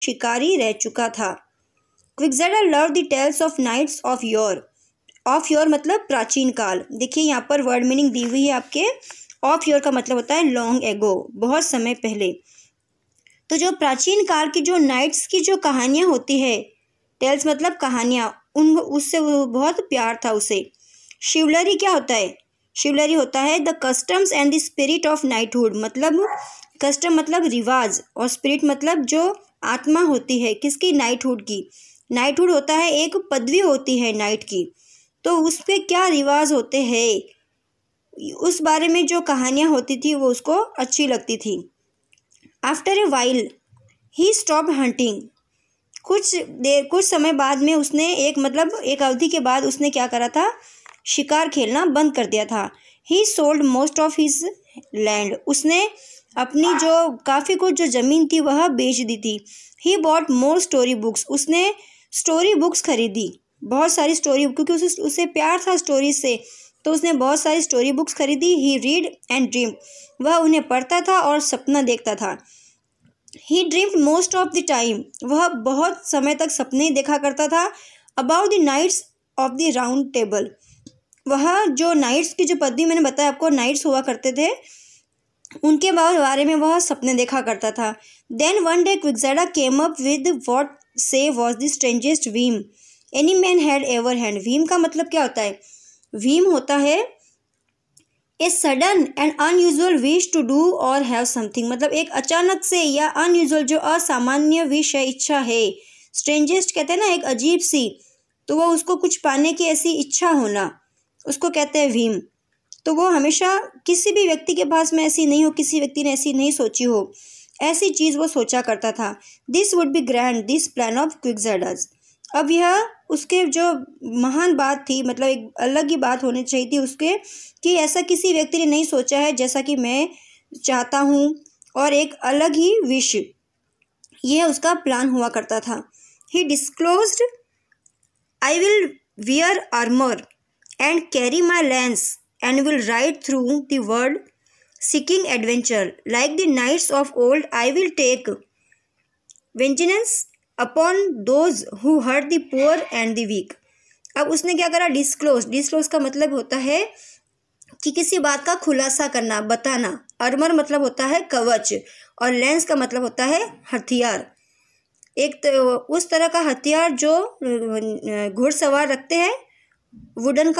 शिकारी रह चुका था। Quixada love the tales of knights of yore मतलब प्राचीन काल। देखिए यहाँ पर वर्ड मीनिंग दी हुई है आपके। ऑफ योर का मतलब होता है लॉन्ग एगो, बहुत समय पहले। तो जो प्राचीन काल की जो नाइट्स की जो कहानियाँ होती है, टेल्स मतलब कहानियाँ, उससे वो बहुत प्यार था उसे। शिवलरी क्या होता है? शिवलरी होता है the customs and the spirit of knighthood. मतलब कस्टम मतलब रिवाज, और स्पिरिट मतलब जो आत्मा होती है किसकी? नाइटहुड की। नाइटहुड होता है एक पदवी होती है नाइट की, तो उस पर क्या रिवाज होते हैं उस बारे में जो कहानियाँ होती थी वो उसको अच्छी लगती थी। After a while he stop hunting. कुछ समय बाद में उसने एक अवधि के बाद उसने क्या करा था? शिकार खेलना बंद कर दिया था। ही sold most of his land. उसने अपनी जो काफ़ी कुछ जो ज़मीन थी वह बेच दी थी। He bought more story books. उसने स्टोरी बुक्स खरीदी, बहुत सारी स्टोरी, क्योंकि उसे प्यार था स्टोरी से, तो उसने बहुत सारी स्टोरी बुक्स खरीदी। He read and dream. वह उन्हें पढ़ता था और सपना देखता था। He dreamed most of the time. वह बहुत समय तक सपने देखा करता था। About the knights of the round table. वह जो नाइट्स की जो पदवी मैंने बताया आपको, नाइट्स हुआ करते थे, उनके बारे में वह सपने देखा करता था। Then one day Quixada came up with what say was the strangest whim any man had ever had. Whim का मतलब क्या होता है? वीम होता है a sudden and unusual wish to do और हैव समथिंग। मतलब एक अचानक से या अनयूजुअल जो असामान्य विश है, इच्छा है। स्ट्रेंजेस्ट कहते हैं ना एक अजीब सी, तो वो उसको कुछ पाने की ऐसी इच्छा होना, उसको कहते हैं वीम। तो वो हमेशा किसी भी व्यक्ति के पास में ऐसी नहीं हो, किसी व्यक्ति ने ऐसी नहीं सोची हो, ऐसी चीज़ वो सोचा करता था। This would be grand this plan of Quixada's. अब यह उसके जो महान बात थी, मतलब एक अलग ही बात होनी चाहिए थी उसके, कि ऐसा किसी व्यक्ति ने नहीं सोचा है जैसा कि मैं चाहता हूँ, और एक अलग ही विश, यह उसका प्लान हुआ करता था। He disclosed I will wear armour and carry my lance and will ride through the world seeking adventure. Like the knights of old, I will take vengeance upon those who hurt the poor and the weak. अब उसने क्या करा? Disclose का मतलब होता है कि किसी बात का खुलासा करना, बताना। आर्मर मतलब होता है कवच, और लैंस का मतलब होता है हथियार। एक उस तरह का हथियार जो घुड़सवार रखते हैं, वुडन का